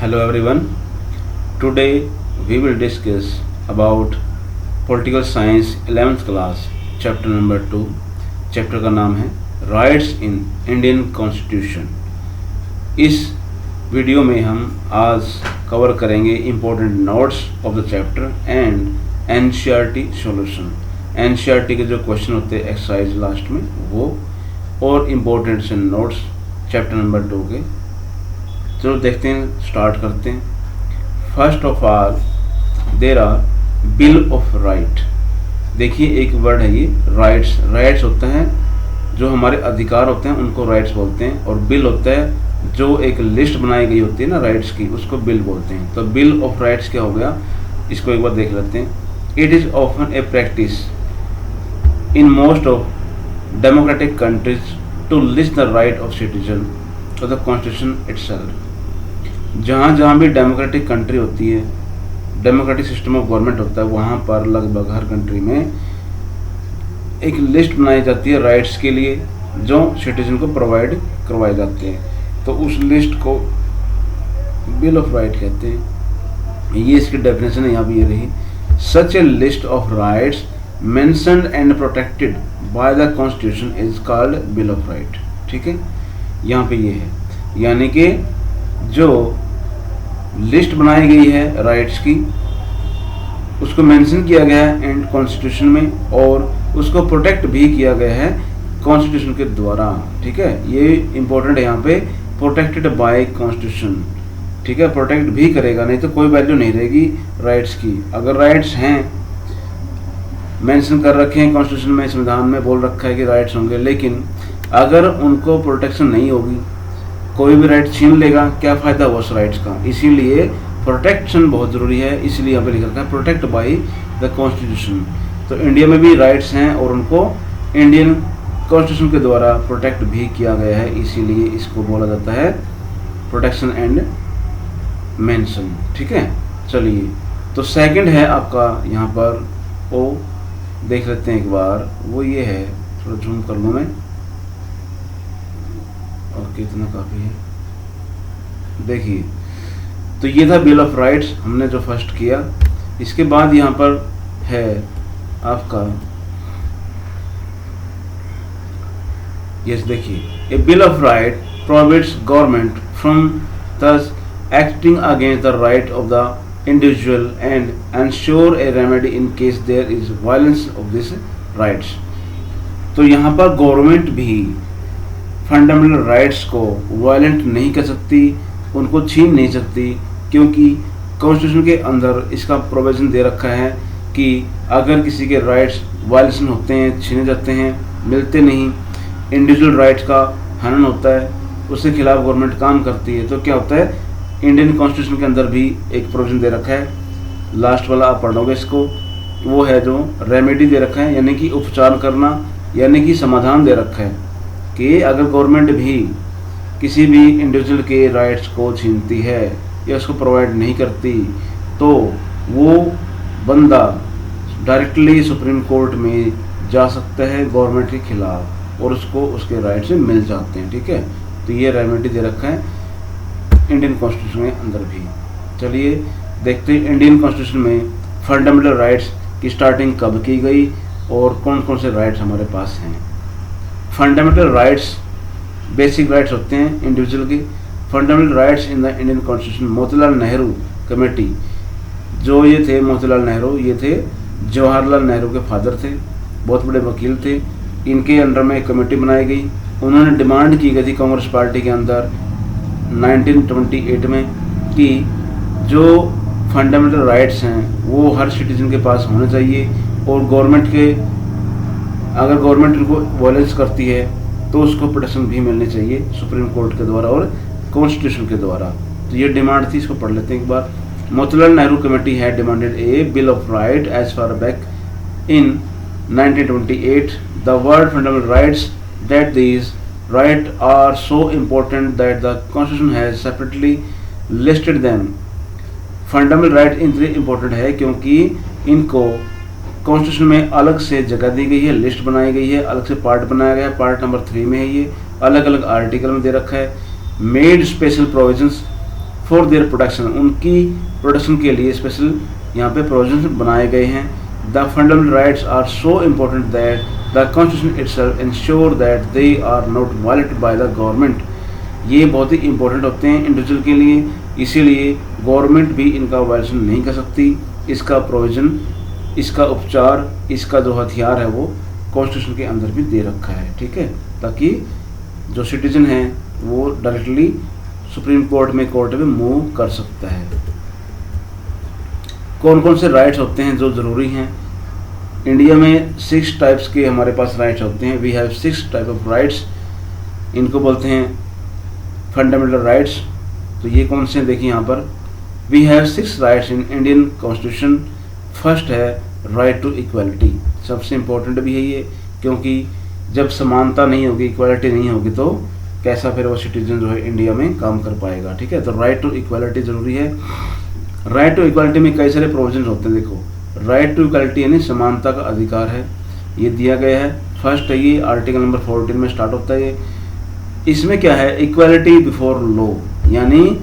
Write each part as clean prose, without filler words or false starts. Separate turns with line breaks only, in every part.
Hello everyone. Today we will discuss about Political Science 11th class chapter number 2. Chapter का नाम है rights in Indian constitution. इस video में हम आज कवर करेंगे important notes of the chapter and NCERT solution. NCERT के जो क्वेश्चन होते हैं एक्सरसाइज लास्ट में वो और इम्पोर्टेंट से नोट्स चैप्टर नंबर 2 के। चलो देखते हैं, स्टार्ट करते हैं। First of all there are bill of right. देखिए एक वर्ड है ये राइट्स। राइट्स होते हैं जो हमारे अधिकार होते हैं उनको राइट्स बोलते हैं, और बिल होता है जो एक लिस्ट बनाई गई होती है ना राइट्स की, उसको बिल बोलते हैं। तो बिल ऑफ राइट्स क्या हो गया, इसको एक बार देख लेते हैं। It is often a practice in most of democratic countries to list the right of citizen of the constitution itself. जहाँ जहाँ भी डेमोक्रेटिक कंट्री होती है, डेमोक्रेटिक सिस्टम ऑफ गवर्नमेंट होता है, वहाँ पर लगभग हर कंट्री में एक लिस्ट बनाई जाती है राइट्स के लिए जो सिटीजन को प्रोवाइड करवाए जाते हैं। तो उस लिस्ट को बिल ऑफ राइट कहते हैं। ये इसकी डेफिनेशन है, यहाँ भी ये रही। Such a list of rights mentioned and protected by the constitution is called bill of right. ठीक है, यहाँ पे ये है, यानी कि जो लिस्ट बनाई गई है राइट्स की उसको मेंशन किया गया है एंड कॉन्स्टिट्यूशन में, और उसको प्रोटेक्ट भी किया गया है कॉन्स्टिट्यूशन के द्वारा। ठीक है, ये इंपॉर्टेंट है यहाँ पे, प्रोटेक्टेड बाय कॉन्स्टिट्यूशन। ठीक है, प्रोटेक्ट भी करेगा, नहीं तो कोई वैल्यू नहीं रहेगी राइट्स की। अगर राइट्स हैं, मेंशन कर रखे हैं कॉन्स्टिट्यूशन में, संविधान में बोल रखा है कि राइट्स होंगे, लेकिन अगर उनको प्रोटेक्शन नहीं होगी, कोई भी राइट छीन लेगा, क्या फ़ायदा हुआ उस राइट्स का। इसीलिए प्रोटेक्शन बहुत ज़रूरी है, इसलिए यहाँ पे लिखा रखा है प्रोटेक्ट बाय द कॉन्स्टिट्यूशन। तो इंडिया में भी राइट्स हैं और उनको इंडियन कॉन्स्टिट्यूशन के द्वारा प्रोटेक्ट भी किया गया है, इसीलिए इसको बोला जाता है प्रोटेक्शन एंड मेंशन। ठीक है, चलिए तो सेकंड है आपका यहाँ पर, वो देख लेते हैं एक बार। वो ये है, थोड़ा जूम कर लूँ मैं, और कितना काफ़ी है। देखिए तो ये था बिल ऑफ राइट्स, हमने जो फर्स्ट किया। इसके बाद यहाँ पर है आपका यस, देखिए a bill of right prohibits government from thus acting against the right of the individual and ensure a remedy in case there is violence of this rights. तो यहाँ पर गवर्नमेंट भी फंडामेंटल राइट्स को violent नहीं कर सकती, उनको छीन नहीं सकती, क्योंकि कॉन्स्टिट्यूशन के अंदर इसका प्रोविजन दे रखा है कि अगर किसी के राइट्स वायलेशन होते हैं, छीने जाते हैं, मिलते नहीं, इंडिविजुअल राइट्स का हनन होता है, उसके खिलाफ गवर्नमेंट काम करती है, तो क्या होता है, इंडियन कॉन्स्टिट्यूशन के अंदर भी एक प्रोविजन दे रखा है। लास्ट वाला आप पढ़ोगे इसको, वो है जो रेमेडी दे रखा है, यानी कि उपचार करना, यानी कि समाधान दे रखा है कि अगर गवर्नमेंट भी किसी भी इंडिविजुअल के राइट्स को छीनती है या उसको प्रोवाइड नहीं करती, तो वो बंदा डायरेक्टली सुप्रीम कोर्ट में जा सकता है गवर्नमेंट के खिलाफ, और उसको उसके राइट्स मिल जाते हैं। ठीक है, तो ये रेमेडी दे रखा है इंडियन कॉन्स्टिट्यूशन के अंदर भी। चलिए देखते हैं इंडियन कॉन्स्टिट्यूशन में फंडामेंटल राइट्स की स्टार्टिंग कब की गई और कौन कौन से राइट्स हमारे पास हैं। फंडामेंटल राइट्स बेसिक राइट्स होते हैं इंडिविजुअल के। Fundamental rights in the Indian constitution, Motilal Nehru committee, जो ये थे मोतीलाल नेहरू, ये थे जवाहरलाल नेहरू के फादर थे, बहुत बड़े वकील थे। इनके अंडर में एक कमेटी बनाई गई। उन्होंने डिमांड की गई थी कांग्रेस पार्टी के अंदर 1928 में कि जो फंडामेंटल राइट्स हैं वो हर सिटीजन के पास होने चाहिए, और गवर्नमेंट के अगर गवर्नमेंट उनको वायलेंस करती है तो उसको प्रोटेक्शन भी मिलनी चाहिए सुप्रीम कोर्ट के द्वारा और कॉन्स्टिट्यूशन के द्वारा। तो ये डिमांड थी, इसको पढ़ लेते हैं एक बार। Motilal Nehru committee had demanded a bill of right as far back in 1928 the word fundamental rights that these right are so important that the constitution has separately listed them. Fundamental right इसलिए important है क्योंकि इनको constitution में अलग से जगह दी गई है, लिस्ट बनाई गई है, अलग से पार्ट बनाया गया है। पार्ट नंबर 3 में है, ये अलग अलग आर्टिकल में दे रखा है। Made special provisions for their protection, उनकी प्रोटेक्शन के लिए स्पेशल यहाँ पे प्रोविजंस बनाए गए हैं। The fundamental rights are so important that the constitution itself ensure that they are not violated by the government. ये बहुत ही इंपॉर्टेंट होते हैं इंडिविजुअल के लिए, इसीलिए गवर्नमेंट भी इनका वायलेशन नहीं कर सकती। इसका प्रोविज़न, इसका उपचार, इसका जो हथियार है वो कॉन्स्टिट्यूशन के अंदर भी दे रखा है, ठीक है, ताकि जो सिटीजन है वो डायरेक्टली सुप्रीम कोर्ट में मूव कर सकता है। कौन कौन से राइट्स होते हैं जो ज़रूरी हैं? इंडिया में 6 टाइप्स के हमारे पास राइट्स होते हैं। We have 6 type of rights, इनको बोलते हैं फंडामेंटल राइट्स। तो ये कौन से हैं देखिए यहाँ पर, we have 6 rights in Indian constitution. First है राइट टू इक्वालिटी, सबसे इम्पोर्टेंट भी है ये, क्योंकि जब समानता नहीं होगी, इक्वालिटी नहीं होगी, तो कैसा फिर वो सिटीजन जो है इंडिया में काम कर पाएगा, ठीक है। तो राइट टू इक्वालिटी ज़रूरी है। राइट टू इक्वालिटी में कई सारे प्रोविजन होते हैं। देखो, राइट टू इक्वालिटी यानी समानता का अधिकार है, ये दिया गया है। फर्स्ट है ये, आर्टिकल नंबर 14 में स्टार्ट होता है ये। इसमें क्या है, इक्वालिटी बिफोर लॉ, यानी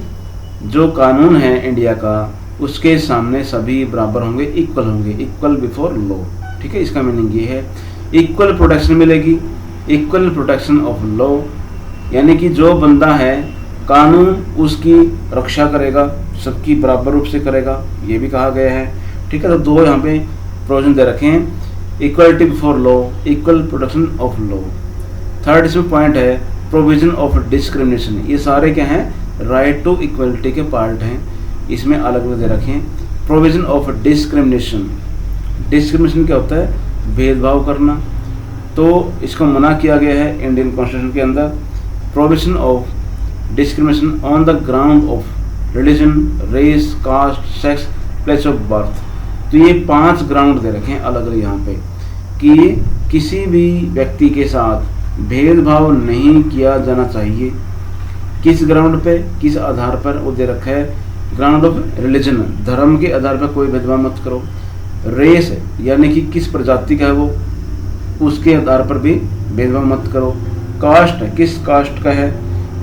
जो कानून है इंडिया का उसके सामने सभी बराबर होंगे, इक्वल होंगे, इक्वल बिफोर लॉ, ठीक है। इसका मीनिंग ये है इक्वल प्रोटेक्शन मिलेगी, इक्वल प्रोटेक्शन ऑफ लॉ, यानी कि जो बंदा है कानून उसकी रक्षा करेगा, सबकी बराबर रूप से करेगा, ये भी कहा गया है, ठीक है। तो 2 यहाँ पे प्रोविजन दे रखे हैं, equality before law, equal protection of law. Third इसमें पॉइंट है प्रोविजन ऑफ डिस्क्रिमिनेशन। ये सारे क्या हैं, राइट टू इक्वलिटी के पार्ट हैं, इसमें अलग अलग दे रखे हैं। प्रोविजन ऑफ डिस्क्रिमिनेशन, डिस्क्रिमिनेशन क्या होता है, भेदभाव करना, तो इसको मना किया गया है इंडियन कॉन्स्टिट्यूशन के अंदर। Provision of discrimination on the ground of religion, race, caste, sex, place of birth. तो ये 5 ग्राउंड दे रखे हैं अलग अलग यहाँ पे, कि किसी भी व्यक्ति के साथ भेदभाव नहीं किया जाना चाहिए। किस ग्राउंड पे, किस आधार पर, वो दे रखा है ग्राउंड ऑफ रिलीजन, धर्म के आधार पर कोई भेदभाव मत करो। रेस यानी कि किस प्रजाति का है वो, उसके आधार पर भी भेदभाव मत करो। कास्ट, किस कास्ट का है,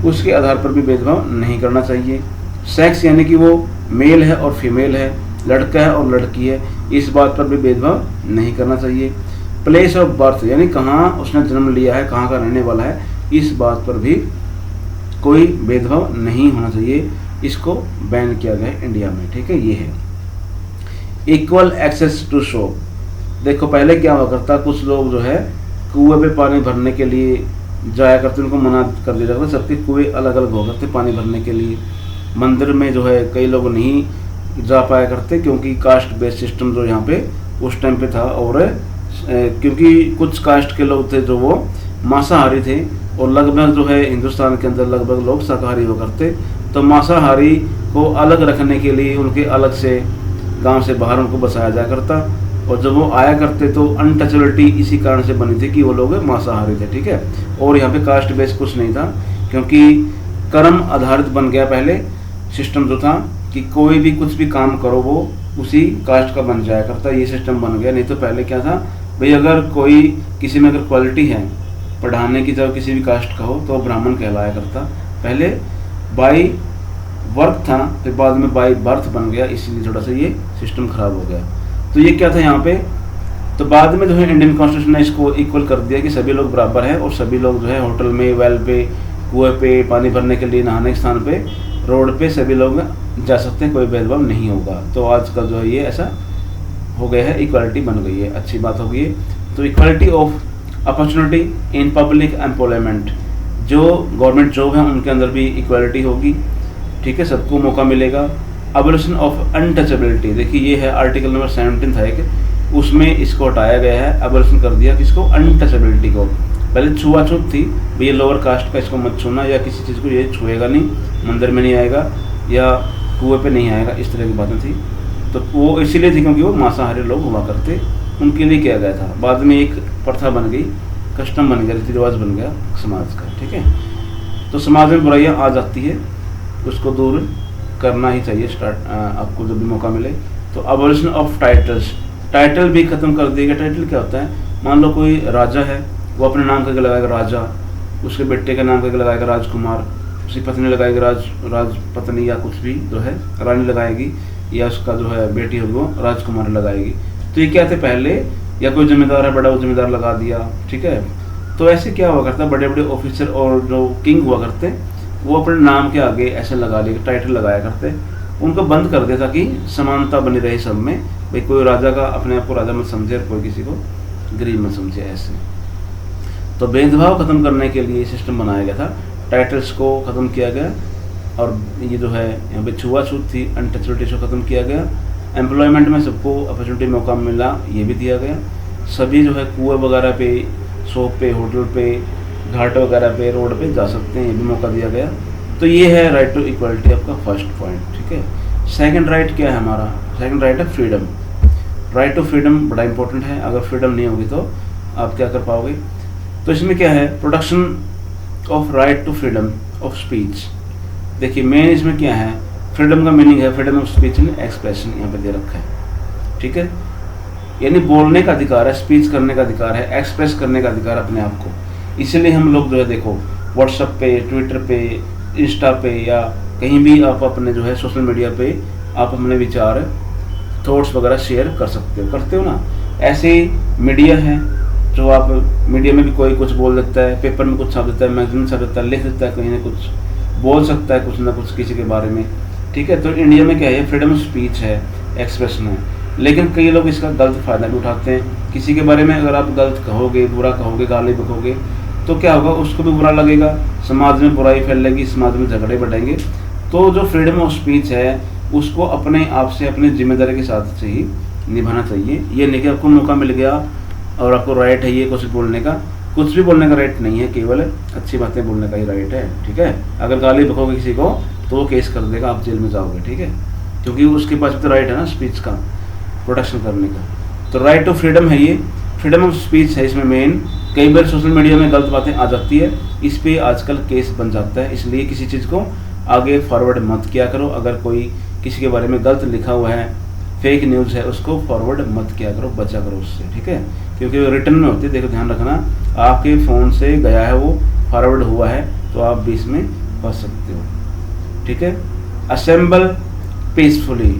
उसके आधार पर भी भेदभाव नहीं करना चाहिए। सेक्स यानी कि वो मेल है और फीमेल है, लड़का है और लड़की है, इस बात पर भी भेदभाव नहीं करना चाहिए। प्लेस ऑफ बर्थ यानी कहाँ उसने जन्म लिया है, कहाँ का रहने वाला है, इस बात पर भी कोई भेदभाव नहीं होना चाहिए, इसको बैन किया गया है इंडिया में, ठीक है। ये है इक्वल एक्सेस टू शॉप। देखो पहले क्या हुआ करता, कुछ लोग जो है कुएं पे पानी भरने के लिए जाया करते, उनको मना कर दिया जाता, सबके कुएं अलग अलग हो करते पानी भरने के लिए। मंदिर में जो है कई लोग नहीं जा पाया करते, क्योंकि कास्ट बेस्ड सिस्टम जो यहाँ पे उस टाइम पे था, और क्योंकि कुछ कास्ट के लोग थे जो वो मांसाहारी थे, और लगभग जो है हिंदुस्तान के अंदर लगभग लोग शाकाहारी हुआ करते। तो मांसाहारी को अलग रखने के लिए उनके अलग से गांव से बाहर उनको बसाया जाया करता, और जब वो आया करते तो अनटचेबिलिटी इसी कारण से बनी थी कि वो लोग मांसाहारी थे, ठीक है। और यहाँ पे कास्ट बेस कुछ नहीं था, क्योंकि कर्म आधारित बन गया पहले सिस्टम जो था, कि कोई भी कुछ भी काम करो वो उसी कास्ट का बन जाया करता, ये सिस्टम बन गया। नहीं तो पहले क्या था भाई, अगर कोई किसी में अगर क्वालिटी है पढ़ाने की, जब किसी भी कास्ट का हो तो ब्राह्मण कहलाया करता। पहले बाई वर्क था, फिर बाद में बाई बर्थ बन गया, इसीलिए थोड़ा सा ये सिस्टम खराब हो गया। तो ये क्या था यहाँ पे, तो बाद में जो है इंडियन कॉन्स्टिट्यूशन ने इसको इक्वल कर दिया कि सभी लोग बराबर हैं, और सभी लोग जो है होटल में, वेल पे, कुएं पे, पानी भरने के लिए, नहाने के स्थान पे, रोड पे सभी लोग जा सकते हैं, कोई भेदभाव नहीं होगा। तो आजकल जो है ये ऐसा हो गया है, इक्वालिटी बन गई है, अच्छी बात हो गई है। तो equality of opportunity in public employment, जो गवर्नमेंट जॉब है उनके अंदर भी इक्वालिटी होगी, ठीक है, सबको मौका मिलेगा। एबोलिशन ऑफ अनटचेबिलिटी, देखिए ये है आर्टिकल नंबर 17 था एक, उसमें इसको हटाया गया है, एबोलिशन कर दिया किसको, अनटचेबिलिटी को। पहले छुआछूत थी, ये लोअर कास्ट का इसको मत छूना, या किसी चीज़ को ये छुएगा नहीं, मंदिर में नहीं आएगा या कुएं पे नहीं आएगा, इस तरह की बातें थी। तो वो इसीलिए थी क्योंकि वो मांसाहारी लोग हुआ करते, उनके लिए किया गया था। बाद में एक प्रथा बन गई, कस्टम बन गया, रीति रिवाज बन गया समाज का, ठीक है। तो समाज में बुराइयाँ आ जाती है, उसको दूर करना ही चाहिए स्टार्ट, आपको जब भी मौका मिले। तो अबॉलिशन ऑफ टाइटल्स, टाइटल भी खत्म कर दिया गया। टाइटल क्या होता है, मान लो कोई राजा है, वो अपने नाम करके लगाएगा राजा, उसके बेटे के नाम करके लगाएगा राजकुमार, उसकी पत्नी लगाएगी, राज पत्नी या कुछ भी जो है रानी लगाएगी, या उसका जो है बेटी होगी वो राजकुमारी लगाएगी। तो ये क्या थे पहले, या कोई जिम्मेदार है बड़ा वो जिम्मेदार लगा दिया, ठीक है। तो ऐसे क्या हुआ करता, बड़े बड़े ऑफिसर और जो किंग हुआ करते वो अपने नाम के आगे ऐसे लगा लिए, टाइटल लगाया करते, उनको बंद कर दिया ताकि समानता बनी रहे सब में। भाई कोई राजा का अपने आप को राजा मत समझे और कोई किसी को गरीब मत समझे ऐसे। तो भेदभाव खत्म करने के लिए सिस्टम बनाया गया था, टाइटल्स को खत्म किया गया, और ये जो है यहाँ पे छुआछूत थी, अनटचेबिलिटी को खत्म किया गया। एम्प्लॉयमेंट में सबको अपॉर्चुनिटी मौका मिला, ये भी दिया गया। सभी जो है कुएं वगैरह पे, शॉप पे, होटल पे, घाट वगैरह पे, रोड पे जा सकते हैं, ये भी मौका दिया गया। तो ये है राइट टू इक्वलिटी आपका फर्स्ट पॉइंट, ठीक है। सेकंड राइट क्या है हमारा, सेकंड राइट है फ्रीडम। राइट टू फ्रीडम बड़ा इंपॉर्टेंट है, अगर फ्रीडम नहीं होगी तो आप क्या कर पाओगे। तो इसमें क्या है, protection of right to freedom of speech. देखिए मेन इसमें क्या है, फ्रीडम का मीनिंग है freedom of speech and expression, यहाँ पे दे रखा है, ठीक है। यानी बोलने का अधिकार है, स्पीच करने का अधिकार है, एक्सप्रेस करने का अधिकार अपने आप को। इसीलिए हम लोग जो है देखो व्हाट्सएप पे, ट्विटर पे, इंस्टा पे या कहीं भी आप अपने जो है सोशल मीडिया पे आप अपने विचार, थॉट्स वगैरह शेयर कर सकते हो, करते हो ना। ऐसे मीडिया है जो आप मीडिया में भी कोई कुछ बोल देता है, पेपर में कुछ छाप देता है, मैगजीन छाप देता है, लिख देता है, कहीं ना कुछ बोल सकता है कुछ ना कुछ किसी के बारे में, ठीक है। तो इंडिया में क्या है, फ्रीडम ऑफ स्पीच है, एक्सप्रेशन है। लेकिन कई लोग इसका गलत फायदा भी उठाते हैं। किसी के बारे में अगर आप गलत कहोगे, बुरा कहोगे, गाली बकोगे, तो क्या होगा, उसको भी बुरा लगेगा, समाज में बुराई फैलेगी, समाज में झगड़े बढ़ेंगे। तो जो फ्रीडम ऑफ स्पीच है उसको अपने आप से, अपनी जिम्मेदारी के साथ से ही निभाना चाहिए। ये नहीं कि आपको मौका मिल गया और आपको राइट है ये कुछ बोलने का, कुछ भी बोलने का राइट नहीं है, केवल अच्छी बातें बोलने का ही राइट है, ठीक है। अगर गाली बकोगे किसी को तो वो केस कर देगा, आप जेल में जाओगे, ठीक है, क्योंकि उसके पास तो राइट है ना स्पीच का, प्रोटेक्शन करने का। तो राइट टू फ्रीडम है ये, फ्रीडम ऑफ स्पीच है इसमें मेन। कई बार सोशल मीडिया में गलत बातें आ जाती है, इस पे आजकल केस बन जाता है, इसलिए किसी चीज़ को आगे फॉरवर्ड मत किया करो। अगर कोई किसी के बारे में गलत लिखा हुआ है, फेक न्यूज़ है, उसको फॉरवर्ड मत किया करो, बचा करो उससे, ठीक है, क्योंकि वो रिटर्न में होती है। देखो ध्यान रखना, आपके फ़ोन से गया है वो, फॉरवर्ड हुआ है, तो आप भी इसमें फंस सकते हो, ठीक है। असेंबल पीसफुली,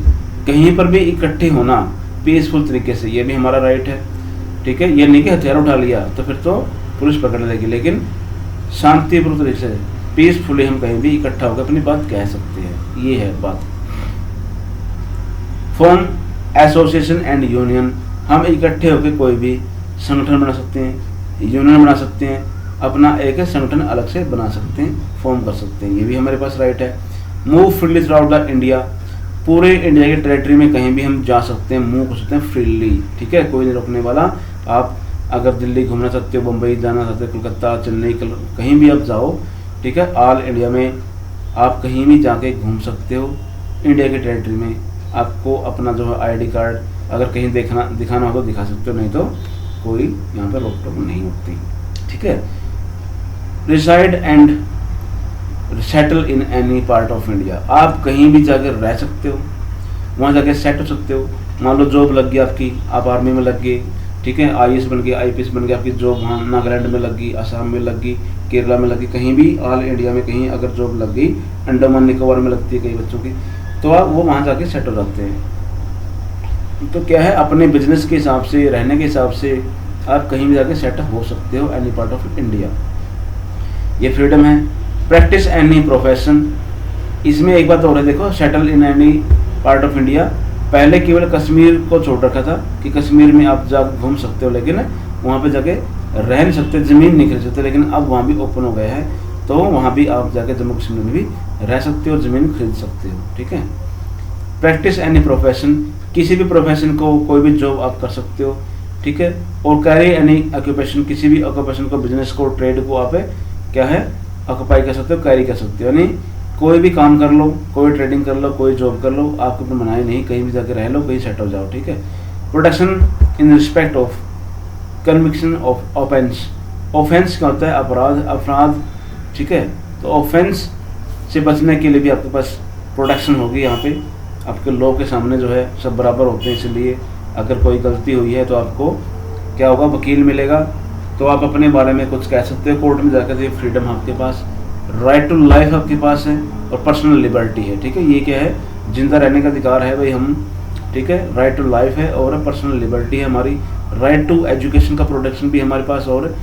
कहीं पर भी इकट्ठे होना पीसफुल तरीके से, ये भी हमारा राइट है, ठीक है। ये नहीं कि हथियार उठा लिया तो फिर तो पुलिस पकड़ लेगी, लेकिन शांतिपूर्ण तरीके से पीसफुली हम कहीं भी इकट्ठा होकर अपनी बात कह सकते हैं, ये है बात। फॉर्म एसोसिएशन एंड यूनियन, हम इकट्ठे होकर कोई भी संगठन बना सकते हैं, यूनियन बना सकते हैं, अपना एक संगठन अलग से बना सकते हैं, फॉर्म कर सकते हैं, ये भी हमारे पास राइट है। Move freely through out the India, पूरे इंडिया के टेरिटरी में कहीं भी हम जा सकते हैं, मूव कर सकते हैं फ्रीली, ठीक है, कोई नहीं रोकने वाला। आप अगर दिल्ली घूमना चाहते हो, मुंबई जाना चाहते हो, कोलकाता, चेन्नई, कहीं भी आप जाओ, ठीक है, ऑल इंडिया में आप कहीं भी जाके घूम सकते हो। इंडिया के टेरिटरी में आपको अपना जो है आईडी कार्ड अगर कहीं दिखाना हो तो दिखा सकते हो, नहीं तो कोई यहाँ पर रोक टोक नहीं होती, ठीक है। Reside and settle in any part of India, आप कहीं भी जाकर रह सकते हो, वहाँ जाके सेट हो सकते हो। मान लो जॉब लग गई आपकी, आप आर्मी में लग गए, ठीक है, IAS बन गया, IPS बन गया, आपकी जॉब वहाँ नागालैंड में लग गई, असम में लग गई, केरला में लग गई, कहीं भी ऑल इंडिया में कहीं अगर जॉब लग गई, अंडमान निकोबार में लगती है कई बच्चों की, तो आप वो वहाँ जाके सेट हो जाते हैं। तो क्या है, अपने बिजनेस के हिसाब से, रहने के हिसाब से आप कहीं भी जाके सेट हो सकते हो, एनी पार्ट ऑफ इंडिया, ये फ्रीडम है। प्रैक्टिस एनी प्रोफेशन, इसमें एक बात और है, देखो settle in any part of India, पहले केवल कश्मीर को छोड़ रखा था कि कश्मीर में आप जा घूम सकते हो, लेकिन वहाँ पे जाके रह नहीं सकते, ज़मीन नहीं खरीद सकते, लेकिन अब वहाँ भी ओपन हो गया है, तो वहाँ भी आप जाके जम्मू कश्मीर में भी रह सकते हो, ज़मीन खरीद सकते हो, ठीक है। प्रैक्टिस एनी प्रोफेशन, किसी भी प्रोफेशन को, कोई भी जॉब आप कर सकते हो, ठीक है। और कैरी एनी ऑक्यूपेशन, किसी भी ऑक्यूपेशन को, बिजनेस को, ट्रेड को आप क्या है ऑक्यूपाई कर सकते हो, कैरी कर सकते हो, यानी कोई भी काम कर लो, कोई ट्रेडिंग कर लो, कोई जॉब कर लो, आपको कोई मनाही नहीं, कहीं भी जाकर रह लो, कहीं सेट हो जाओ, ठीक है। Protection in respect of conviction of offence, offence क्या होता है, अपराध, ठीक है। तो ऑफेंस से बचने के लिए भी आपके पास प्रोटेक्शन होगी, यहाँ पे आपके लॉ के सामने जो है सब बराबर होते हैं, इसलिए अगर कोई गलती हुई है तो आपको क्या होगा, वकील मिलेगा, तो आप अपने बारे में कुछ कह सकते हो कोर्ट में जाकर, ये फ्रीडम आपके पास राइट टू लाइफ आपके पास है और पर्सनल लिबर्टी है, ठीक है। ये क्या है, जिंदा रहने का अधिकार है भाई हम, ठीक है। राइट टू लाइफ है और पर्सनल लिबर्टी है हमारी। राइट टू एजुकेशन का प्रोटेक्शन भी हमारे पास, और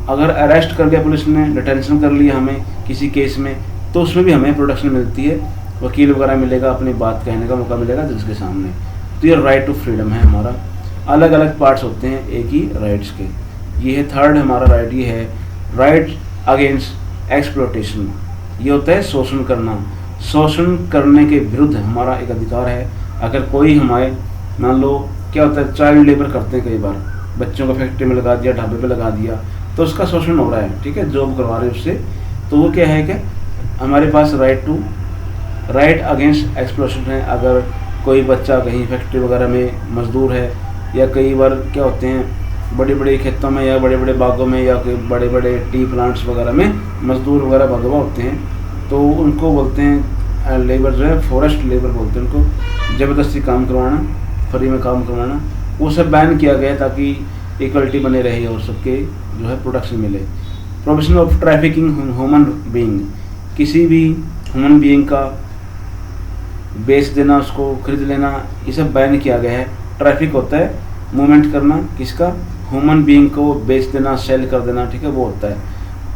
अगर अरेस्ट कर लिया पुलिस ने, डिटेंशन कर लिया हमें किसी केस में, तो उसमें भी हमें प्रोटेक्शन मिलती है, वकील वगैरह मिलेगा, अपनी बात कहने का मौका मिलेगा जज के सामने। तो ये राइट टू फ्रीडम है हमारा। अलग अलग पार्ट्स होते हैं एक ही राइट्स के। ये है थर्ड हमारा राइट, ये है राइट अगेंस्ट एक्सप्लॉयटेशन। ये होता है शोषण करना। शोषण करने के विरुद्ध हमारा एक अधिकार है। अगर कोई हमारे, मान लो क्या होता है, चाइल्ड लेबर करते हैं कई बार, बच्चों को फैक्ट्री में लगा दिया, ढाबे पे लगा दिया, तो उसका शोषण हो रहा है, ठीक है, जॉब करवा रहे हैं उससे। तो वो क्या है कि हमारे पास राइट अगेंस्ट एक्सप्लॉयटेशन है। अगर कोई बच्चा कहीं फैक्ट्री वगैरह में मजदूर है, या कई बार क्या होते हैं बड़े बड़े खेतों में या बड़े बड़े बागों में या कोई बड़े बड़े टी प्लांट्स वगैरह में मजदूर वगैरह भगवा होते हैं, तो उनको बोलते हैं लेबर जो है, फॉरेस्ट लेबर बोलते हैं उनको, ज़बरदस्ती काम करवाना, फ्री में काम करवाना, वो सब बैन किया गया ताकि इक्वलिटी बने रहे और सबके जो है प्रोटेक्शन मिले। Prohibition of trafficking human being, किसी भी ह्यूमन बीइंग का बेच देना, उसको खरीद लेना, ये सब बैन किया गया है। ट्रैफिक होता है मूवमेंट करना, किसका, ह्यूमन बीइंग को बेच देना, सेल कर देना, ठीक है, वो होता है।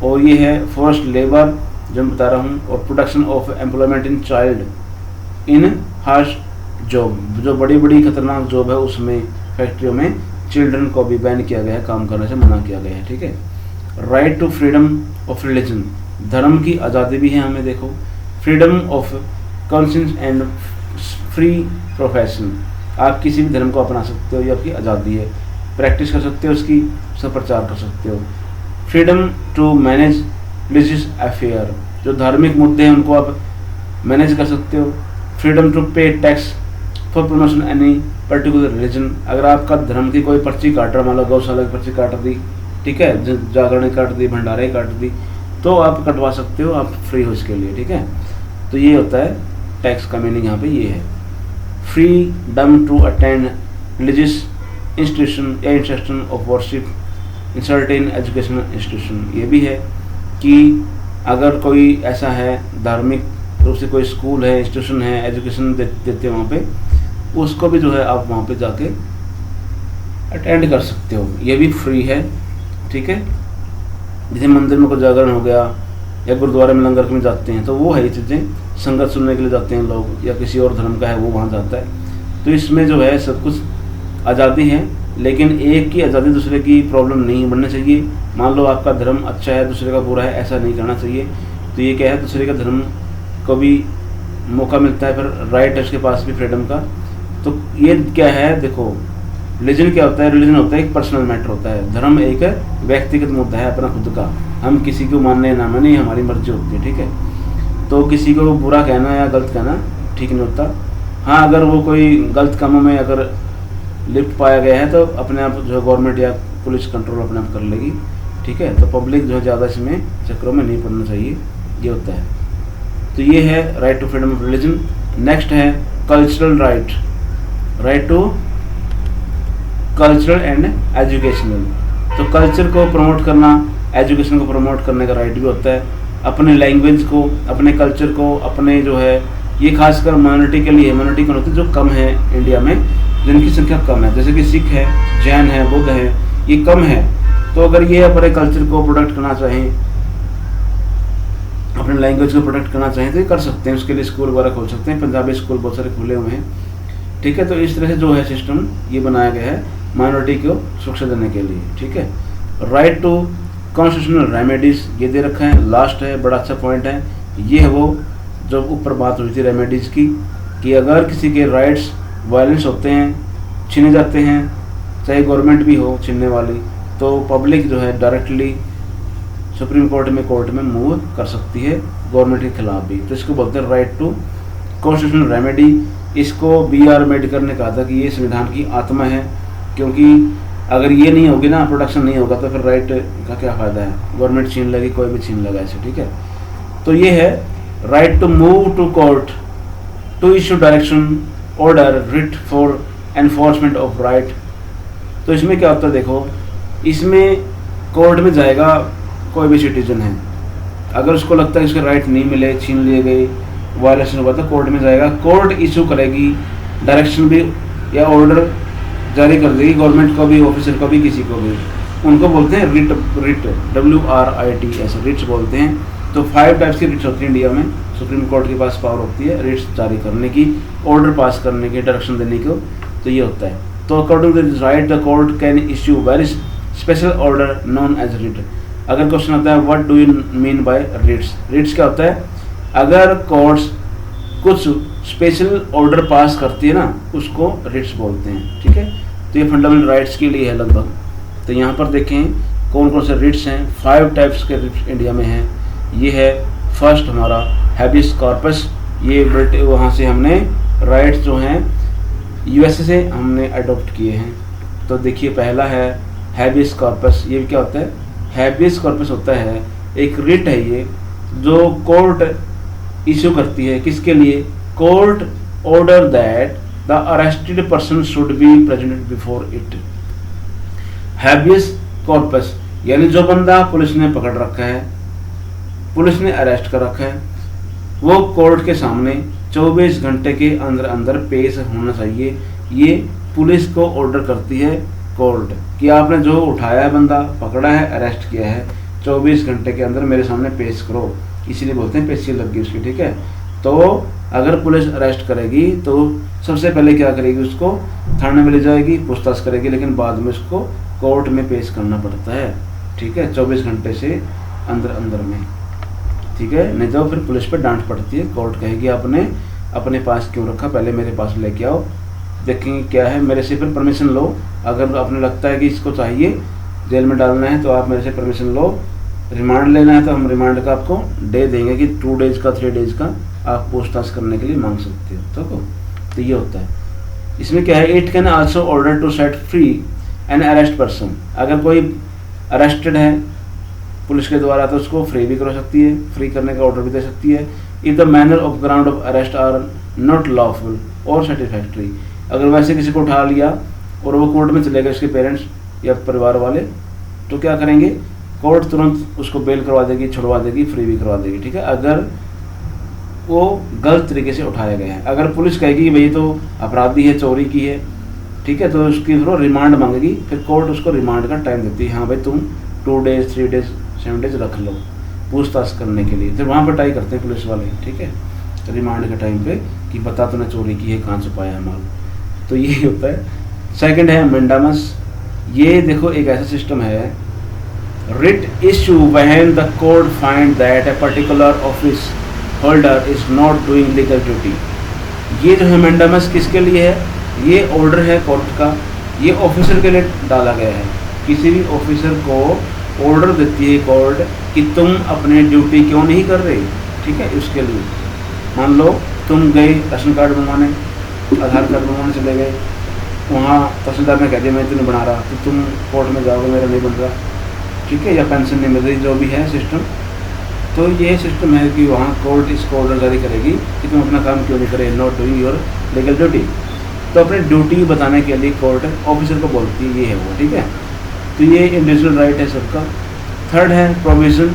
और ये है फोर्स्ड लेबर जो मैं बता रहा हूँ, और production of employment in child in harsh job, जो बड़ी बड़ी खतरनाक जॉब है उसमें फैक्ट्रियों में चिल्ड्रन को भी बैन किया गया है, काम करने से मना किया गया है, ठीक है। Right to freedom of religion, धर्म की आज़ादी भी है हमें, देखो, freedom of conscience and free profession, आप किसी भी धर्म को अपना सकते हो, ये आपकी आज़ादी है, प्रैक्टिस कर सकते हो, उसकी सब प्रचार कर सकते हो। Freedom to manage religious affair, जो धार्मिक मुद्दे हैं उनको आप मैनेज कर सकते हो। फ्रीडम टू पे tax for promotion any particular religion, अगर आपका धर्म की कोई पर्ची काट रहा, मान लो गौशाला की पर्ची काट दी, ठीक है, जागरण काट दी, भंडारे काट दी, तो आप कटवा सकते हो, आप फ्री हो इसके लिए, ठीक है। तो ये होता है टैक्स का मीनिंग यहाँ पे ये है। Freedom to attend religious institution या institution of worship in certain educational institution, ये भी है कि अगर कोई ऐसा है धार्मिक रूप से कोई स्कूल है, इंस्टीट्यूशन है, एजुकेशन देते हैं वहाँ पे, उसको भी जो है आप वहाँ पे जाके अटेंड कर सकते हो, ये भी फ्री है, ठीक है। जैसे मंदिर में कोई जागरण हो गया या गुरुद्वारे में लंगर में जाते हैं, तो वो है ये चीज़ें, संगत सुनने के लिए जाते हैं लोग, या किसी और धर्म का है वो वहाँ जाता है। तो इसमें जो है सब कुछ आज़ादी है, लेकिन एक की आज़ादी दूसरे की प्रॉब्लम नहीं बननी चाहिए। मान लो आपका धर्म अच्छा है, दूसरे का बुरा है, ऐसा नहीं करना चाहिए। तो ये क्या है, दूसरे का धर्म को भी मौका मिलता है, फिर राइट है उसके पास भी फ्रीडम का। तो ये क्या है, देखो, रिलीजन क्या होता है, रिलीजन होता है एक पर्सनल मैटर होता है, धर्म एक व्यक्तिगत मुद्दा है अपना खुद का, हम किसी को मानने ना माने हमारी मर्जी होती है, ठीक है। तो किसी को बुरा कहना या गलत कहना ठीक नहीं होता। हाँ, अगर वो कोई गलत कामों में अगर लिप्त पाया गया है तो अपने आप जो है गवर्नमेंट या पुलिस कंट्रोल अपने आप कर लेगी, ठीक है। तो पब्लिक जो है ज़्यादा इसमें चक्रों में नहीं पड़ना चाहिए, ये होता है। तो ये है right to freedom of religion. Next है cultural right, right to cultural and educational. तो कल्चर को प्रमोट करना, एजुकेशन को प्रमोट करने का राइट भी होता है, अपने लैंग्वेज को, अपने कल्चर को, अपने जो है, ये खासकर माइनॉरिटी के लिए, माइनॉरिटी कौन होती है, जो कम है इंडिया में, जिनकी संख्या कम है, जैसे कि सिख है, जैन है, बुद्ध है, ये कम है। तो अगर ये अपने कल्चर को प्रोटेक्ट करना चाहें, अपने लैंग्वेज को प्रोटेक्ट करना चाहें, तो ये कर सकते हैं। उसके लिए स्कूल वगैरह खोल सकते हैं, पंजाबी स्कूल बहुत सारे खुले हुए हैं, ठीक है। तो इस तरह से जो है सिस्टम ये बनाया गया है माइनॉरिटी को सुरक्षा देने के लिए, ठीक है। राइट टू कॉन्स्टिट्यूशनल रेमेडीज ये दे रखा है, लास्ट है, बड़ा अच्छा पॉइंट है। ये है वो जो ऊपर बात हुई थी रेमेडीज़ की, कि अगर किसी के राइट्स वायलेंस होते हैं, छीने जाते हैं, चाहे गवर्नमेंट भी हो छीनने वाली, तो पब्लिक जो है डायरेक्टली सुप्रीम कोर्ट में मूव कर सकती है गवर्नमेंट के खिलाफ भी। तो इसको बोलते हैं राइट टू कॉन्स्टिट्यूशनल रेमेडी। इसको बी आर अम्बेडकर ने कहा था कि ये संविधान की आत्मा है, क्योंकि अगर ये नहीं होगी ना, प्रोटेक्शन नहीं होगा, तो फिर राइट का क्या फ़ायदा है, गवर्नमेंट छीन लेगी, कोई भी छीन लेगा ऐसे, ठीक है। तो ये है right to move to court to issue direction order writ for enforcement of right. तो इसमें क्या होता है, देखो, इसमें कोर्ट में जाएगा कोई भी सिटीजन है, अगर उसको लगता है कि उसके राइट नहीं मिले, छीन लिए गए, वायलेशन हुआ, तो कोर्ट में जाएगा। कोर्ट इशू करेगी, डायरेक्शन भी या ऑर्डर जारी कर देगी गवर्नमेंट को भी, ऑफिसर को भी, किसी को भी। उनको बोलते हैं रिट, WRIT ऐसे रिट्स बोलते हैं। तो 5 टाइप्स की रिट्स होती है इंडिया में। सुप्रीम कोर्ट के पास पावर होती है रिट्स जारी करने की, ऑर्डर पास करने की, डायरेक्शन देने को। तो ये होता है। तो according to this right the court can issue very special order known as writ. अगर क्वेश्चन आता है what do you mean by writs, writs क्या होता है? अगर कोर्ट्स कुछ स्पेशल ऑर्डर पास करती है ना, उसको रिट्स बोलते हैं। ठीक है, तो ये फंडामेंटल राइट्स के लिए है लगभग। तो यहाँ पर देखें कौन कौन से रिट्स हैं। 5 टाइप्स के रिट्स इंडिया में हैं। ये है फर्स्ट हमारा हैबियस कॉर्पस। ये वहाँ से हमने राइट्स जो हैं USA से हमने अडॉप्ट किए हैं। तो देखिए पहला है हैबियस कॉर्पस। ये क्या होता है? हैबियस कॉर्पस होता है एक रिट है ये, जो कोर्ट इशू करती है। किसके लिए? Court order that the arrested person should be present before it. Habeas corpus यानी जो बंदा पुलिस ने पकड़ रखा है, पुलिस ने अरेस्ट कर रखा है, वो कोर्ट के सामने 24 घंटे के अंदर अंदर पेश होना चाहिए। ये पुलिस को ऑर्डर करती है कोर्ट कि आपने जो उठाया है, बंदा पकड़ा है, अरेस्ट किया है, 24 घंटे के अंदर मेरे सामने पेश करो। इसीलिए बोलते हैं पेशी लगी उसकी। ठीक है, तो अगर पुलिस अरेस्ट करेगी तो सबसे पहले क्या करेगी? उसको थाने में ले जाएगी, पूछताछ करेगी, लेकिन बाद में उसको कोर्ट में पेश करना पड़ता है। ठीक है, 24 घंटे से अंदर अंदर में। ठीक है, नहीं तो फिर पुलिस पे डांट पड़ती है। कोर्ट कहेगी आपने अपने पास क्यों रखा, पहले मेरे पास लेके आओ, देखेंगे क्या है, मेरे से फिर परमिशन लो। अगर आपने लगता है कि इसको चाहिए जेल में डालना है तो आप मेरे से परमिशन लो। रिमांड लेना है तो हम रिमांड का आपको डे देंगे कि 2 डेज का 3 डेज का आप पूछताछ करने के लिए मांग सकते हो। तो ये होता है। इसमें क्या है? It can also order to set free an arrest person. अगर कोई अरेस्टेड है पुलिस के द्वारा तो उसको फ्री भी कर सकती है, फ्री करने का ऑर्डर भी दे सकती है। If the manner of ground of arrest are not lawful और सेटिस्फैक्ट्री। अगर वैसे किसी को उठा लिया और वो कोर्ट में चले गए, उसके पेरेंट्स या परिवार वाले, तो क्या करेंगे? कोर्ट तुरंत उसको बेल करवा देगी, छुड़वा देगी, फ्री भी करवा देगी। ठीक है, अगर वो गलत तरीके से उठाया गया है। अगर पुलिस कहेगी भाई तो अपराधी है, चोरी की है, ठीक है, तो उसकी फिर रिमांड मांगेगी। फिर कोर्ट उसको रिमांड का टाइम देती है, हाँ भाई तुम 2 डेज 3 डेज 7 डेज रख लो पूछताछ करने के लिए। फिर वहाँ पर ट्राई करते हैं पुलिस वाले। ठीक है, रिमांड के टाइम पे कि बता तूने चोरी की है, कहाँ छुपाया है माल। तो ये होता है। सेकंड है मेंडामस। ये देखो एक ऐसा सिस्टम है, writ issue when the court find that a particular office holder is not doing legal duty. ये जो है मेंडामस किसके लिए है? ये ऑर्डर है कोर्ट का, ये ऑफिसर के लिए डाला गया है। किसी भी ऑफिसर को ऑर्डर देती है कोर्ट कि तुम अपने ड्यूटी क्यों नहीं कर रहे। ठीक है, उसके लिए मान लो तुम गए राशन कार्ड बनवाने, आधार कार्ड बनवाने चले गए, वहाँ तहसीलदार ने कह दिया मैं तो नहीं बना रहा, तो तुम कोर्ट में जाओगे मेरा नहीं बन रहा। ठीक है, या पेंशन नहीं मिल रही, जो भी है सिस्टम। तो ये सिस्टम है कि वहाँ कोर्ट इसको ऑर्डर जारी करेगी कि तुम अपना काम क्यों नहीं करे, not doing your legal duty. तो अपनी ड्यूटी बताने के लिए कोर्ट ऑफिसर को बोलती है, ये है वो। ठीक है, तो ये इंडिविजुअल राइट है सबका। थर्ड है provision.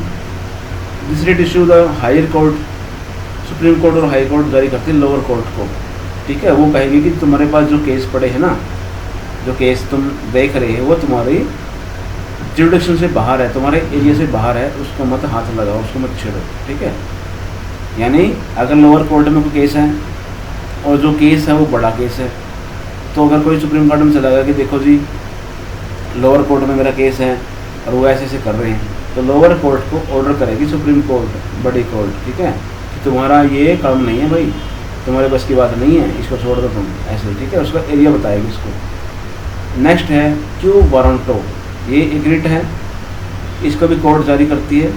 This right issue the higher court. Supreme court और हाई कोर्ट जारी करते हैं लोअर कोर्ट को। ठीक है, वो कहेगी कि तुम्हारे पास जो केस पड़े हैं ना, जो केस तुम देख रहे हो वो तुम्हारी जुडिक्शन से बाहर है, तुम्हारे एरिया से बाहर है, उसको मत हाथ लगाओ, उसको मत छेड़ो। ठीक है, यानी अगर लोअर कोर्ट में कोई केस है और जो केस है वो बड़ा केस है, तो अगर कोई सुप्रीम कोर्ट में चला गया कि देखो जी लोअर कोर्ट में मेरा केस है और वो ऐसे कर रहे हैं, तो लोअर कोर्ट को ऑर्डर करेगी सुप्रीम कोर्ट, बड़ी कोर्ट। ठीक है, कि तुम्हारा ये काम नहीं है भाई, तुम्हारे बस की बात नहीं है, इसको छोड़ दो तुम ऐसे। ठीक है, उसका एरिया बताएगी इसको। नेक्स्ट है क्यू वारंटो। ये एक रिट है, इसको भी कोर्ट जारी करती है।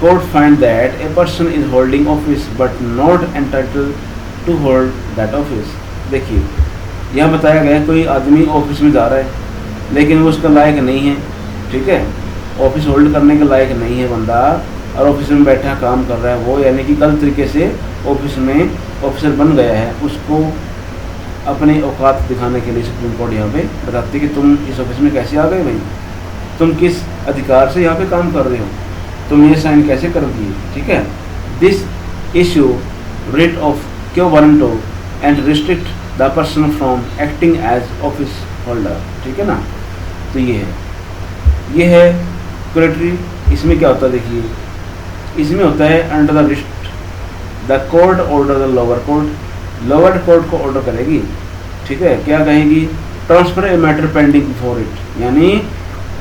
Court find that a person is holding office but not entitled to hold that office. देखिए यहाँ बताया गया है कोई आदमी ऑफिस में जा रहा है लेकिन वो उसका लायक नहीं है। ठीक है, ऑफिस होल्ड करने के लायक नहीं है बंदा, और ऑफिस में बैठा काम कर रहा है वो, यानी कि गलत तरीके से ऑफिस में ऑफिसर बन गया है, उसको अपनी औकात दिखाने के लिए सुप्रीम कोर्ट यहाँ पे बताती है कि तुम इस ऑफिस में कैसे आ गए भाई, तुम किस अधिकार से यहाँ पे काम कर रहे हो। तुम ये साइन कैसे करोगी, ठीक है। This issue writ of quo warranto and restrict the person from acting as office holder, ठीक है ना। तो ये है क्रेटरी। इसमें क्या होता है देखिए, इसमें होता है under the wrist the court order the lower court को ऑर्डर करेगी, ठीक है। क्या कहेगी, transfer a matter pending before it, यानी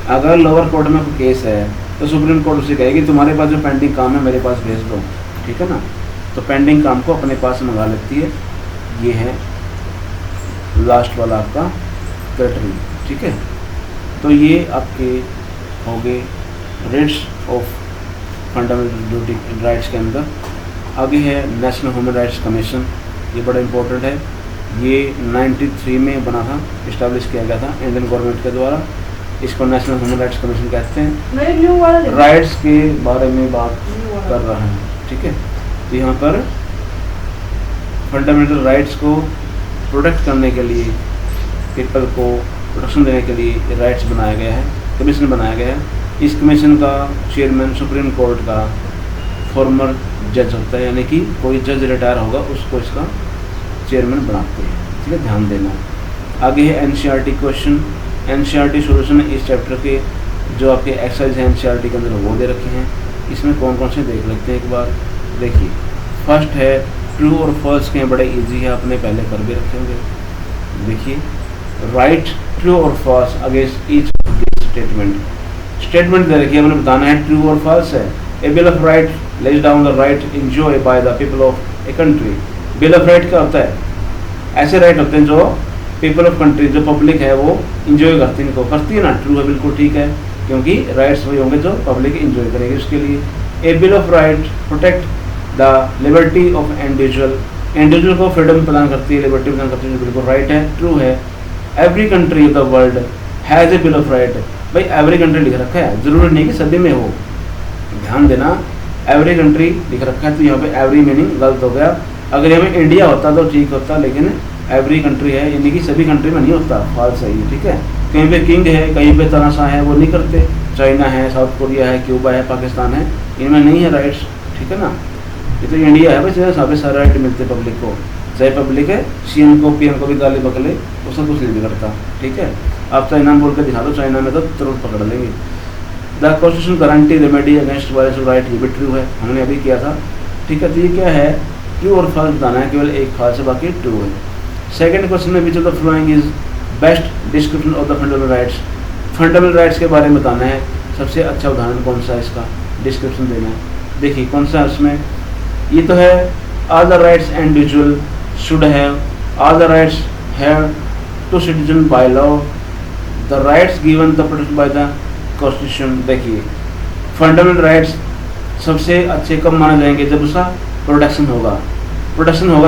अगर लोअर कोर्ट में कोई केस है तो सुप्रीम कोर्ट उसे कहेगी तुम्हारे पास जो पेंडिंग काम है मेरे पास भेज दो, ठीक है ना। तो पेंडिंग काम को अपने पास मंगा लेती है। ये है लास्ट वाला आपका क्रेटरी, ठीक है। तो ये आपके हो गए rights of fundamental duty rights के अंदर। आगे है नेशनल ह्यूमन राइट्स कमीशन। ये बड़ा इंपॉर्टेंट है। ये 93 में बना था, इस्टेब्लिश किया गया था इंडियन गवर्नमेंट के द्वारा। इसको नेशनल ह्यूमन राइट्स कमीशन कहते हैं। राइट्स के बारे में बात कर रहा है, ठीक है। तो यहाँ पर फंडामेंटल राइट्स को प्रोटेक्ट करने के लिए, पीपल को प्रोटेक्शन देने के लिए राइट्स बनाया गया है, कमीशन बनाया गया है। इस कमीशन का चेयरमैन सुप्रीम कोर्ट का फॉर्मर जज होता है, यानी कि कोई जज रिटायर होगा उसको इसका चेयरमैन बनाते हैं, ठीक है, ध्यान देना। आगे है एनसीईआरटी क्वेश्चन। एनसीईआरटी सॉल्यूशन है इस चैप्टर के, जो आपके एक्सरसाइज है एनसीईआरटी के अंदर वो दे रखे हैं। इसमें कौन कौन से देख लेते हैं एक बार। देखिए फर्स्ट है ट्रू और फॉल्स के, बड़े इजी है, आपने पहले कर भी रखे होंगे। देखिए राइट ट्रू और फॉल्स अगेंस्ट ईच स्टेटमेंट दे रखी है, हमने बताना है ट्रू और फॉल्स है। A bill of right lays down the right enjoy by the people of a country. Bill of right क्या होता है, ऐसे राइट होते हैं जो पीपल ऑफ कंट्री, जो पब्लिक है वो इंजॉय करती है, इनको करती है ना। ट्रू है, बिल्कुल ठीक है, क्योंकि राइट्स वही होंगे जो पब्लिक इंजॉय करेगी उसके लिए। A bill of right protect the liberty of individual को फ्रीडम प्रदान करती है, लिबर्टी प्रदान करती है, जो बिल्कुल राइट है, ट्रू है। Every country of the world has a bill of right. भाई एवरी कंट्री लिख रखा है, जरूरी नहीं कि सभी में हो, ध्यान देना। एवरी कंट्री लिख रखा है तो यहाँ पे एवरी मीनिंग गलत हो गया। अगर यहाँ पे इंडिया होता तो ठीक होता, लेकिन एवरी कंट्री है, यानी कि सभी कंट्री में नहीं होता, फॉल्स है ये, ठीक है। कहीं पे किंग है, कहीं पे तनाशाह है, वो नहीं करते। चाइना है, साउथ कोरिया है, क्यूबा है, पाकिस्तान है, इनमें नहीं है राइट्स, ठीक है ना। ये तो इंडिया है भाई, यहाँ पे सारे राइट मिलते पब्लिक को, चाहे पब्लिक है सीएम को पीएम को भी गाली बकले, उसका कुछ नहीं बिगड़ता, ठीक है। आप चाइना बोल के दिखा दो, चाइना में तो तुरंत पकड़ लेंगे। The constitution guarantee remedy against violence of right, ये भी ट्रू है, हमने अभी किया था, ठीक है। तो ये क्या है, ट्रू और फॉल्स बताना है, केवल एक फॉल्स है, बाकी ट्रू है। सेकंड क्वेश्चन में which of the following is best description of the fundamental rights. Fundamental rights के बारे में बताना है, सबसे अच्छा उदाहरण कौन सा है, इसका डिस्क्रिप्शन देना है। देखिए कौन सा है उसमें, ये तो है all the rights individual should have, all the rights have to citizen by law, the rights given the protected by the constitution. देखिए फंडामेंटल राइट्स सबसे अच्छे कब माने जाएंगे, जब उसका प्रोटेक्शन होगा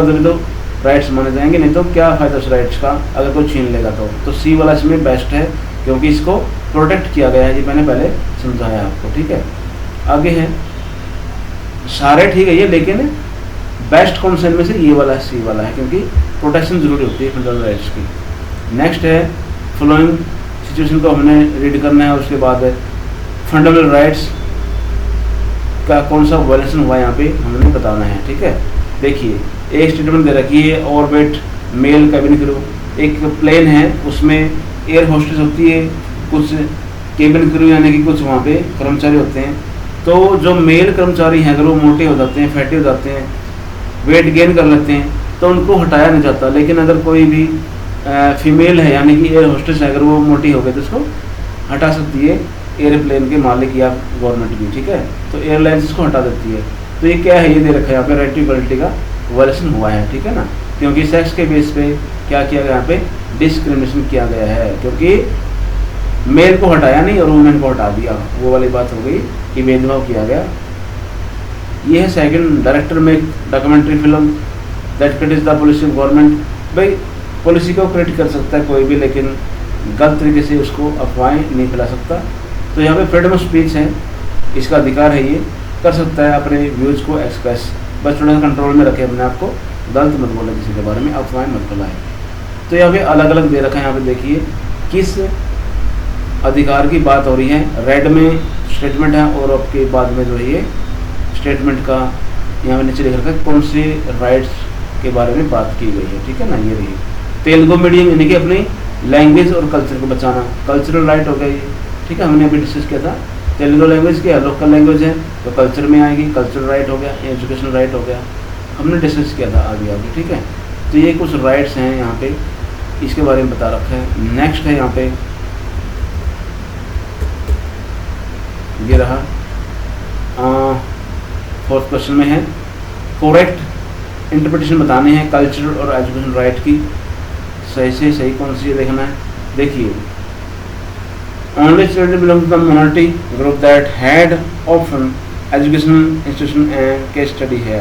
तभी तो राइट्स माने जाएंगे, नहीं तो क्या फायदा उस राइट्स का अगर कोई छीन लेगा तो सी वाला इसमें बेस्ट है, क्योंकि इसको प्रोटेक्ट किया गया है, ये मैंने पहले समझाया आपको, ठीक है। आगे है सारे ठीक है ये, लेकिन बेस्ट कौन सा इनमें से, ये वाला सी वाला है, क्योंकि प्रोटेक्शन जरूरी होती है फंडामेंटल राइट्स की। नेक्स्ट है फॉलोइंग सिचुएशन को हमने रीड करना है, उसके बाद फंडामेंटल राइट्स का कौन सा वायलेशन हुआ यहाँ पे हमने बताना है, ठीक है। देखिए एक स्टेटमेंट दे रखी है, ऑर्बिट मेल कैबिन क्रू, एक प्लेन है उसमें एयर होस्टेस होती है, कुछ केबिन क्रू यानी कि कुछ वहाँ पे कर्मचारी होते हैं। तो जो मेल कर्मचारी हैं अगर वो मोटे हो जाते हैं, फैटी हो जाते हैं, वेट गेन कर लेते हैं, तो उनको हटाया नहीं जाता। लेकिन अगर कोई भी फीमेल है यानी कि एयर होस्टेस है, अगर वो मोटी हो गई तो उसको हटा सकती है एयरप्लेन के मालिक या गवर्नमेंट भी, ठीक है। तो एयरलाइंस इसको हटा देती है। तो ये क्या है, ये दे रखा है यहाँ पे राइट टू इक्वलिटी का वायलेशन हुआ है, ठीक है ना, क्योंकि सेक्स के बेस पे क्या किया गया, यहाँ पे डिस्क्रिमिनेशन किया गया है, क्योंकि मेल को हटाया नहीं और वुमेन को हटा दिया, वो वाली बात हो गई कि भेदभाव किया गया। ये है सेकंड, डायरेक्टर में documentary film that criticise the policy of government. भाई पॉलिसी को क्रिटिक कर सकता है कोई भी, लेकिन गलत तरीके से उसको अफवाहें नहीं फैला सकता। तो यहाँ पे फ्रीडम ऑफ स्पीच है, इसका अधिकार है, ये कर सकता है अपने व्यूज़ को एक्सप्रेस, बस थोड़ा कंट्रोल में रखे अपने आप को, गलत मत बोले किसी के बारे में, अफवाहें मत फैलाएं। तो यहाँ पे अलग अलग दे रखा है, यहाँ पे देखिए किस अधिकार की बात हो रही है। रेड में स्टेटमेंट है और आपके बाद में जो है ये स्टेटमेंट का यहाँ पे नीचे लिख रखा है कौन से राइट्स के बारे में बात की गई है, ठीक है ना। ये रही तेलुगु मीडियम यानी कि अपनी लैंग्वेज और कल्चर को बचाना, कल्चरल राइट हो गया ये, ठीक है। हमने अभी डिस्कस किया था तेलुगु लैंग्वेज क्या लोकल लैंग्वेज है तो कल्चर में आएगी, कल्चरल राइट हो गया, एजुकेशनल राइट हो गया, हमने डिस्कस किया था आगे आगे, ठीक है। तो ये कुछ राइट्स हैं यहाँ पे, इसके बारे में बता रखा है। नेक्स्ट है यहाँ पे ये रहा 4th क्वेश्चन में है करेक्ट इंटरप्रिटेशन बताने हैं कल्चरल और एजुकेशन राइट की, सही से सही कौन सी है देखना है। देखिए only children belong to the minority group that had option educational institution and case study है,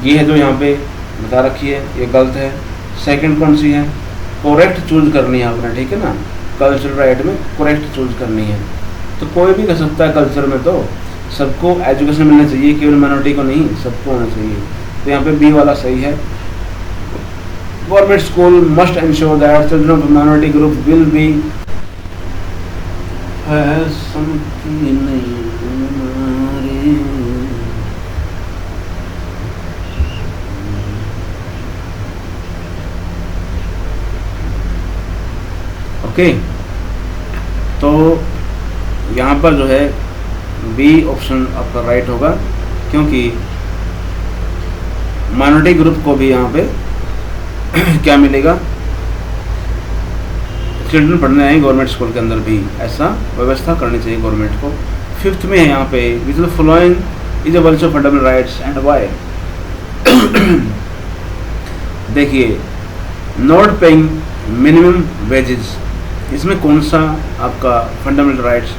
ये है जो यहाँ पे बता रखी है, ये गलत है। सेकंड कौन सी है करेक्ट चूज करनी है आपने, ठीक है ना। कल्चरल राइट में करेक्ट चूज करनी है, तो कोई भी कर सकता है कल्चर में, तो सबको एजुकेशन मिलना चाहिए, केवल माइनॉरिटी को नहीं, सबको होना चाहिए। तो यहाँ पे बी वाला सही है। Government school must ensure that children of minority group will be okay. तो यहाँ पर जो है बी ऑप्शन आपका राइट होगा, क्योंकि माइनॉरिटी ग्रुप को भी यहाँ पे क्या मिलेगा, चिल्ड्रन पढ़ने आए गवर्नमेंट स्कूल के अंदर भी, ऐसा व्यवस्था करनी चाहिए गवर्नमेंट को। 5th में है यहाँ पे which the following is a वंश of fundamental rights and why. देखिए नॉट पेइंग मिनिमम वेजेस, इसमें कौन सा आपका फंडामेंटल राइट्स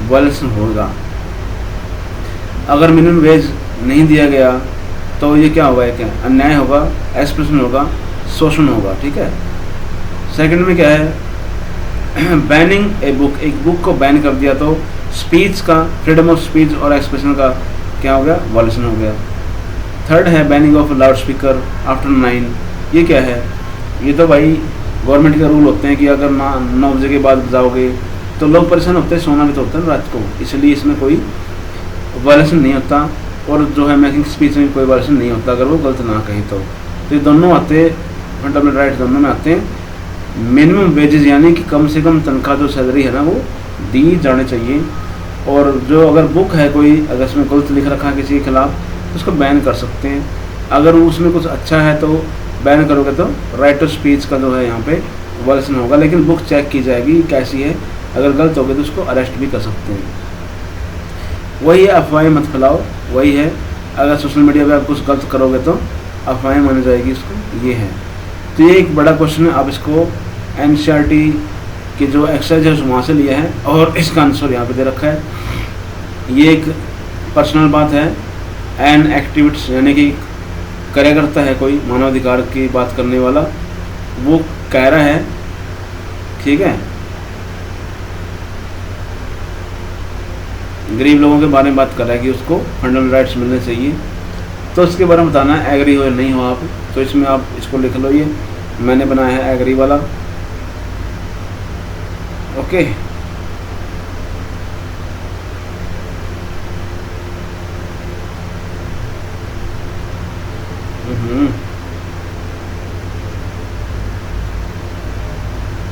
वायलेशन होगा। अगर मिनिमम वेज नहीं दिया गया तो ये क्या होगा, क्या अन्याय होगा, एक्सप्रेशन होगा, शोषण होगा, ठीक है। सेकंड में क्या है बैनिंग ए बुक, एक बुक को बैन कर दिया तो स्पीच का, फ्रीडम ऑफ स्पीच और एक्सप्रेशन का क्या हो गया, वायलेशन हो गया। थर्ड है banning of loud speaker after 9, ये क्या है, ये तो भाई गवर्नमेंट के रूल होते हैं कि अगर 9 बजे के बाद जाओगे तो लोग परेशान होते हैं, सोना भी तो होता है रात को, इसलिए इसमें कोई वायलेशन नहीं होता। और जो है मेकिंग स्पीच में कोई वायलेशन नहीं होता अगर वो गलत ना कहीं तो ये दोनों आते फंडामेंटल राइट्स दोनों में आते हैं। मिनिमम वेजेस यानी कि कम से कम तनख्वाह जो सैलरी है ना वो दी जाने चाहिए। और जो अगर बुक है कोई, अगर उसमें गलत लिख रखा है किसी के खिलाफ तो उसको बैन कर सकते हैं। अगर उसमें कुछ अच्छा है तो बैन करोगे तो राइट टू स्पीच का जो है यहाँ पे वायलेशन होगा, लेकिन बुक चेक की जाएगी कैसी है, अगर गलत होगी तो उसको अरेस्ट भी कर सकते हैं। वही है अफवाहें मत फैलाओ, वही है अगर सोशल मीडिया पे आप कुछ गलत करोगे तो अफवाहें मानी जाएगी इसको, ये है। तो ये एक बड़ा क्वेश्चन है, आप इसको NCERT की जो एक्सरसाइज है वहाँ से लिया है और इसका आंसर यहाँ पे दे रखा है। ये एक पर्सनल बात है, एन एक्टिविस्ट यानी कि कार्यकर्ता है कोई मानवाधिकार की बात करने वाला, वो कह रहा है, ठीक है, गरीब लोगों के बारे में बात कर रहा है कि उसको फंडामेंटल राइट्स मिलने चाहिए। तो उसके बारे में बताना है, एग्री हो या नहीं हो आप, तो इसमें आप इसको लिख लो, ये मैंने बनाया है एग्री वाला, ओके।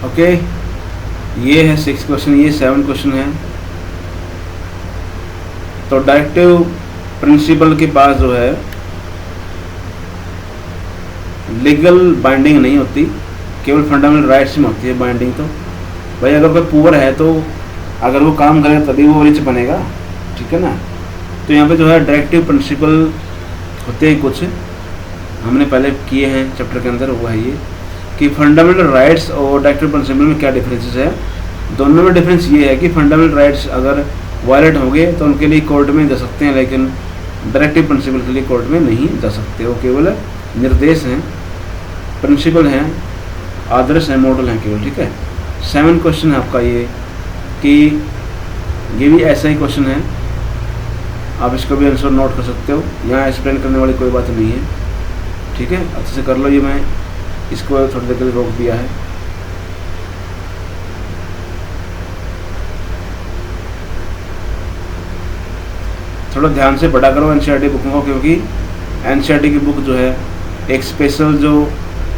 ओके, ये है 6 क्वेश्चन, ये 7 क्वेश्चन है। तो डायरेक्टिव प्रिंसिपल के पास जो है लीगल बाइंडिंग नहीं होती, केवल फंडामेंटल राइट्स में होती है बाइंडिंग। तो भाई अगर कोई पुअर है तो अगर वो काम करे तभी वो रिच बनेगा, ठीक है ना। तो यहाँ पे जो है डायरेक्टिव प्रिंसिपल होते हैं कुछ, हमने पहले किए हैं चैप्टर के अंदर, वो है ये कि फंडामेंटल राइट्स और डायरेक्टिव प्रिंसिपल में क्या डिफरेंसेस है। दोनों में डिफरेंस ये है कि फंडामेंटल राइट्स अगर वायलेट होंगे तो उनके लिए कोर्ट में जा सकते हैं, लेकिन डायरेक्टिव प्रिंसिपल के लिए कोर्ट में नहीं जा सकते, वो केवल निर्देश हैं, प्रिंसिपल हैं, आदर्श हैं, मॉडल हैं केवल, ठीक है। 7 क्वेश्चन है आपका ये, कि ये भी ऐसा ही क्वेश्चन है, आप इसको भी आंसर नोट कर सकते हो, यहाँ एक्सप्लेन करने वाली कोई बात नहीं है, ठीक है, अच्छे से कर लो। ये मैं इसको थोड़ी देर के लिए रोक दिया है। थोड़ा ध्यान से पढ़ा करो एनसीईआरटी बुकों को, क्योंकि एनसीईआरटी की बुक जो है एक स्पेशल जो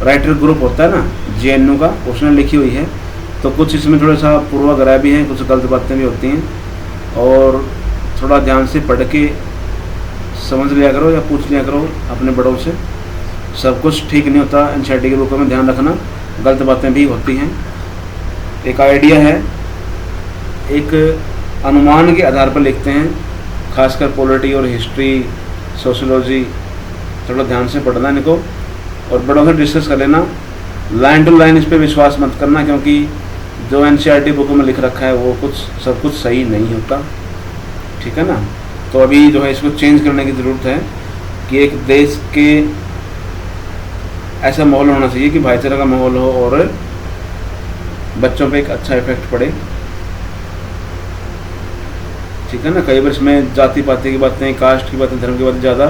राइटर ग्रुप होता है ना जेएनयू का, उसने लिखी हुई है। तो कुछ इसमें थोड़ा सा पूर्वाग्रह भी हैं, कुछ गलत बातें भी होती हैं, और थोड़ा ध्यान से पढ़ के समझ लिया करो या पूछ लिया करो अपने बड़ों से। सब कुछ ठीक नहीं होता एनसीईआरटी की बुकों में, ध्यान रखना, गलत बातें भी होती हैं। एक आइडिया है, एक अनुमान के आधार पर लिखते हैं, खासकर पॉलिटी और हिस्ट्री, सोशियोलॉजी, थोड़ा ध्यान से पढ़ना इनको और बड़ों से डिस्कस कर लेना। लाइन टू लाइन इस पर विश्वास मत करना, क्योंकि जो एनसीईआरटी बुकों में लिख रखा है वो सब कुछ सही नहीं होता, ठीक है ना। तो अभी जो है इसको चेंज करने की ज़रूरत है कि एक देश के ऐसा माहौल होना चाहिए कि भाईचारा का माहौल हो और बच्चों पे एक अच्छा इफेक्ट पड़े, ठीक है ना। कई बार इसमें जाति पाति की बातें, कास्ट की बातें, धर्म की बातें ज़्यादा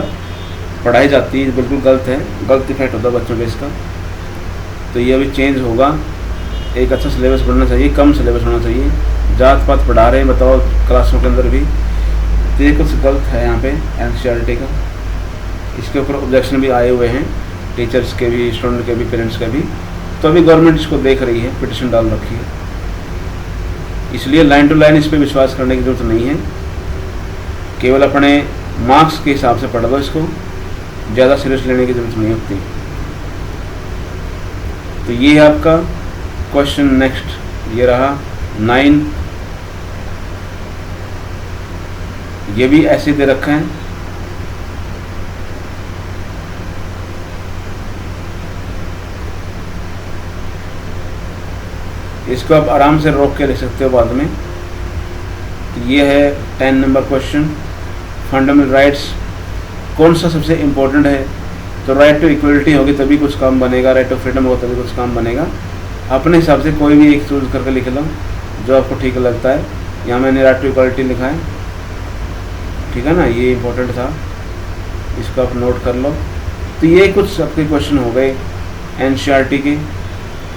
पढ़ाई जाती है, बिल्कुल गलत है, गलत इफेक्ट होता है बच्चों पे इसका। तो ये अभी चेंज होगा, एक अच्छा सिलेबस पढ़ना चाहिए, कम सिलेबस होना चाहिए। जात पात पढ़ा रहे हैं बताओ क्लासों के अंदर भी, तो ये कुछ गलत है यहाँ पे एनसीईआरटी का। इसके ऊपर ऑब्जेक्शन भी आए हुए हैं टीचर्स के भी, स्टूडेंट के भी, पेरेंट्स के भी। तो अभी गवर्नमेंट इसको देख रही है, पिटिशन डाल रखी है, इसलिए लाइन टू लाइन इस पर विश्वास करने की ज़रूरत नहीं है। केवल अपने मार्क्स के हिसाब से पढ़ लो इसको, ज़्यादा सीरियस लेने की ज़रूरत नहीं होती। तो ये है आपका क्वेश्चन। नेक्स्ट ये रहा 9, ये भी ऐसे दे रखा है। इसको आप आराम से रोक के लिख सकते हो बाद में। तो ये है 10 नंबर क्वेश्चन, फंडामेंटल राइट्स कौन सा सबसे इम्पोर्टेंट है। तो राइट टू इक्वलिटी होगी तभी कुछ काम बनेगा, राइट टू फ्रीडम होगा तभी कुछ काम बनेगा। अपने हिसाब से कोई भी एक चूज करके लिख लो जो आपको ठीक लगता है। यहाँ मैंने राइट टू इक्वलिटी लिखा है, ठीक है ना, ये इम्पोर्टेंट था, इसको आप नोट कर लो। तो ये कुछ आपके क्वेश्चन हो गए एनसीईआरटी के।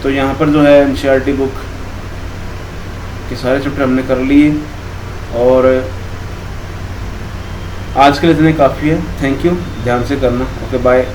तो यहाँ पर जो है एनसीईआरटी बुक के सारे चैप्टर हमने कर लिए और आज के लिए इतने काफ़ी है। थैंक यू, ध्यान से करना। Okay bye.